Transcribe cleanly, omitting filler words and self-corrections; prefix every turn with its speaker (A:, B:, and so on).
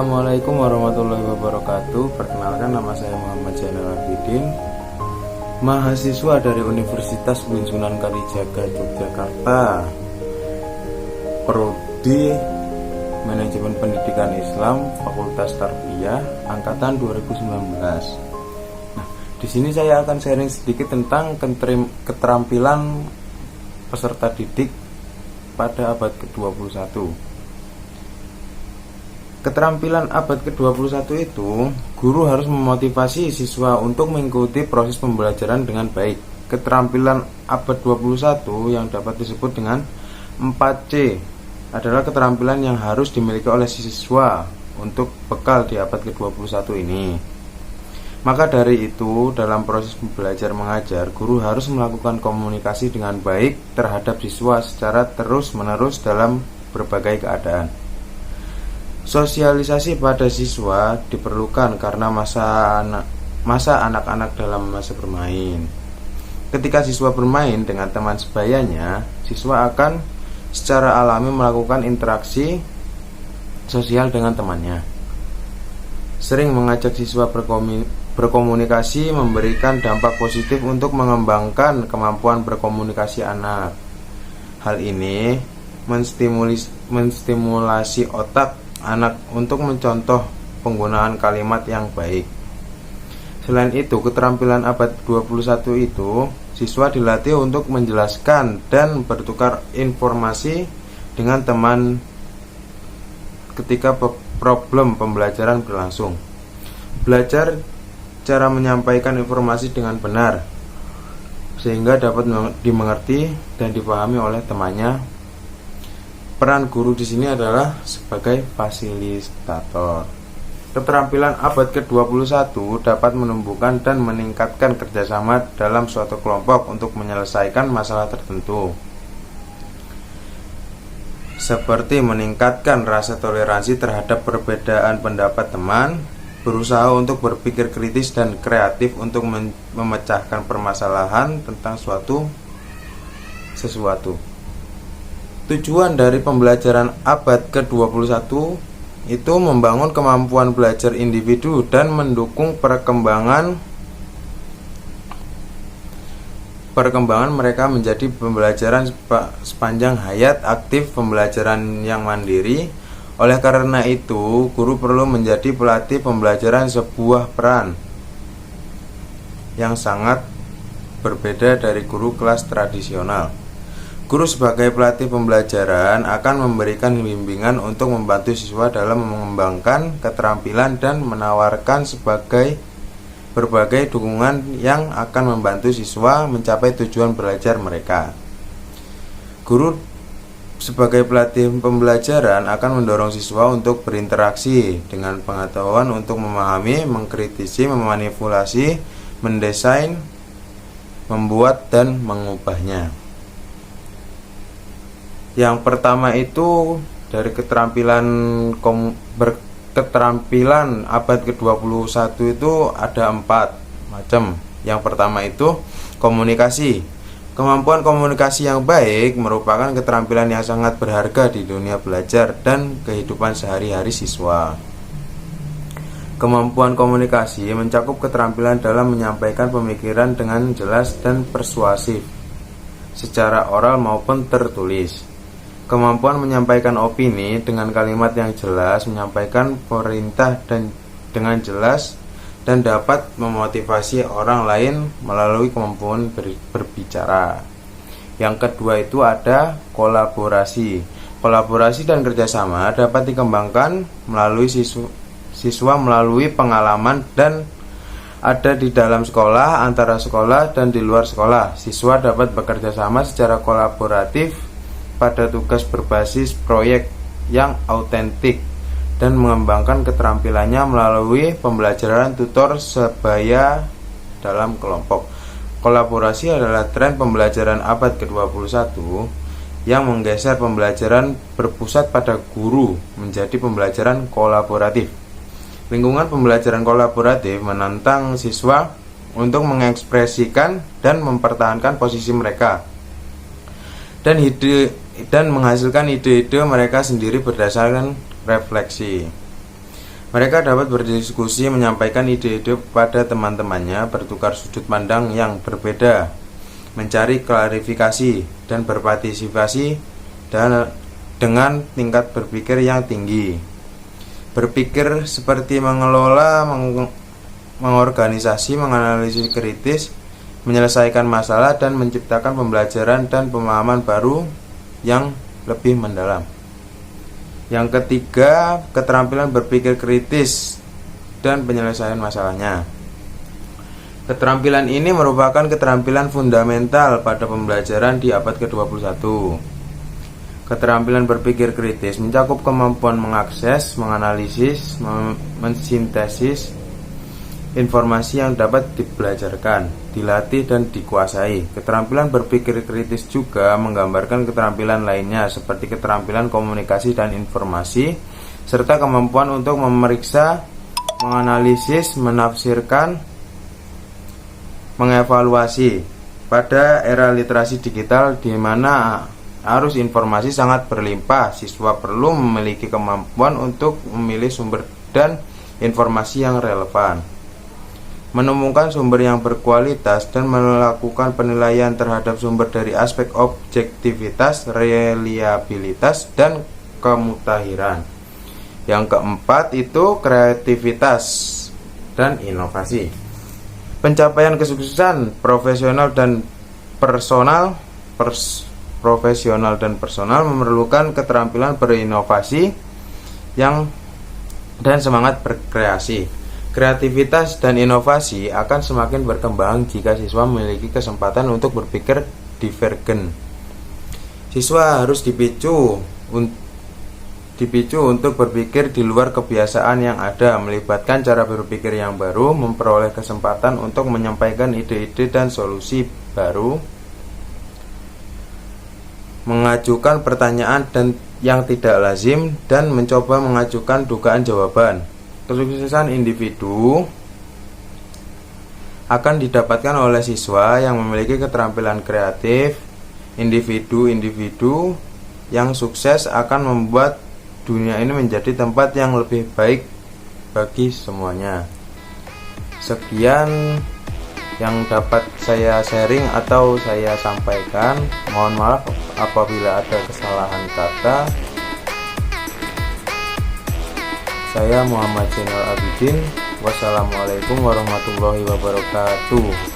A: Assalamualaikum warahmatullahi wabarakatuh. Perkenalkan, nama saya Muhammad Zainal Abidin, mahasiswa dari Universitas UIN Sunan Kalijaga Yogyakarta, Prodi Manajemen Pendidikan Islam, Fakultas Tarbiyah, angkatan 2019. Nah, di sini saya akan sharing sedikit tentang keterampilan peserta didik pada abad ke-21. Keterampilan abad ke-21 itu, guru harus memotivasi siswa untuk mengikuti proses pembelajaran dengan baik. Keterampilan abad 21 yang dapat disebut dengan 4C adalah keterampilan yang harus dimiliki oleh siswa untuk bekal di abad ke-21 ini. Maka dari itu, dalam proses belajar mengajar, guru harus melakukan komunikasi dengan baik terhadap siswa secara terus-menerus dalam berbagai keadaan. Sosialisasi pada siswa diperlukan karena masa anak-anak dalam masa bermain. Ketika siswa bermain dengan teman sebayanya, siswa akan secara alami melakukan interaksi sosial dengan temannya. Sering mengajak siswa berkomunikasi memberikan dampak positif untuk mengembangkan kemampuan berkomunikasi anak. Hal ini menstimulasi otak anak untuk mencontoh penggunaan kalimat yang baik. Selain itu, keterampilan abad 21 itu, siswa dilatih untuk menjelaskan dan bertukar informasi dengan teman ketika problem pembelajaran berlangsung. Belajar cara menyampaikan informasi dengan benar sehingga dapat dimengerti dan dipahami oleh temannya. Peran guru di sini adalah sebagai fasilitator. Keterampilan abad ke-21 dapat menumbuhkan dan meningkatkan kerjasama dalam suatu kelompok untuk menyelesaikan masalah tertentu, seperti meningkatkan rasa toleransi terhadap perbedaan pendapat teman, berusaha untuk berpikir kritis dan kreatif untuk memecahkan permasalahan tentang sesuatu. Tujuan dari pembelajaran abad ke-21 itu membangun kemampuan belajar individu dan mendukung perkembangan mereka menjadi pembelajaran sepanjang hayat, aktif, pembelajaran yang mandiri. Oleh karena itu, guru perlu menjadi pelatih pembelajaran, sebuah peran yang sangat berbeda dari guru kelas tradisional. Guru sebagai pelatih pembelajaran akan memberikan bimbingan untuk membantu siswa dalam mengembangkan keterampilan dan menawarkan berbagai dukungan yang akan membantu siswa mencapai tujuan belajar mereka. Guru sebagai pelatih pembelajaran akan mendorong siswa untuk berinteraksi dengan pengetahuan untuk memahami, mengkritisi, memanipulasi, mendesain, membuat, dan mengubahnya. Yang pertama itu dari keterampilan abad ke-21 itu ada 4 macam. Yang pertama itu komunikasi. Kemampuan komunikasi yang baik merupakan keterampilan yang sangat berharga di dunia belajar dan kehidupan sehari-hari siswa. Kemampuan komunikasi mencakup keterampilan dalam menyampaikan pemikiran dengan jelas dan persuasif, secara oral maupun tertulis. Kemampuan menyampaikan opini dengan kalimat yang jelas, menyampaikan perintah dengan jelas, dan dapat memotivasi orang lain melalui kemampuan berbicara. Yang kedua itu ada kolaborasi. Kolaborasi dan kerjasama dapat dikembangkan melalui siswa melalui pengalaman dan ada di dalam sekolah, antara sekolah, dan di luar sekolah. Siswa dapat bekerja sama secara kolaboratif pada tugas berbasis proyek yang autentik dan mengembangkan keterampilannya melalui pembelajaran tutor sebaya dalam kelompok. Kolaborasi adalah tren pembelajaran abad ke-21 yang menggeser pembelajaran berpusat pada guru menjadi pembelajaran kolaboratif. Lingkungan pembelajaran kolaboratif menantang siswa untuk mengekspresikan dan mempertahankan posisi mereka dan menghasilkan ide-ide mereka sendiri berdasarkan refleksi. Mereka dapat berdiskusi, menyampaikan ide-ide pada teman-temannya, bertukar sudut pandang yang berbeda, mencari klarifikasi, dan berpartisipasi dengan tingkat berpikir yang tinggi. Berpikir seperti mengelola, mengorganisasi, menganalisis kritis, menyelesaikan masalah, dan menciptakan pembelajaran dan pemahaman baru yang lebih mendalam. Yang ketiga, keterampilan berpikir kritis dan penyelesaian masalahnya. Keterampilan ini merupakan keterampilan fundamental pada pembelajaran di abad ke-21. Keterampilan berpikir kritis mencakup kemampuan mengakses, menganalisis, mensintesis informasi yang dapat dibelajarkan, dilatih, dan dikuasai. Keterampilan berpikir kritis juga menggambarkan keterampilan lainnya seperti keterampilan komunikasi dan informasi, serta kemampuan untuk memeriksa, menganalisis, menafsirkan, mengevaluasi. Pada era literasi digital di mana arus informasi sangat berlimpah, siswa perlu memiliki kemampuan untuk memilih sumber dan informasi yang relevan, menemukan sumber yang berkualitas, dan melakukan penilaian terhadap sumber dari aspek objektivitas, reliabilitas, dan kemutahiran. Yang keempat itu kreativitas dan inovasi. Pencapaian kesuksesan profesional dan personal memerlukan keterampilan berinovasi dan semangat berkreasi. Kreativitas dan inovasi akan semakin berkembang jika siswa memiliki kesempatan untuk berpikir divergen. Siswa harus dipicu untuk berpikir di luar kebiasaan yang ada, melibatkan cara berpikir yang baru, memperoleh kesempatan untuk menyampaikan ide-ide dan solusi baru, mengajukan pertanyaan yang tidak lazim, dan mencoba mengajukan dugaan jawaban. Kesuksesan individu akan didapatkan oleh siswa yang memiliki keterampilan kreatif. Individu-individu yang sukses akan membuat dunia ini menjadi tempat yang lebih baik bagi semuanya. Sekian yang dapat saya sharing atau saya sampaikan. Mohon maaf apabila ada kesalahan kata. Saya Muhammad Zainal Abidin. Wassalamualaikum warahmatullahi wabarakatuh.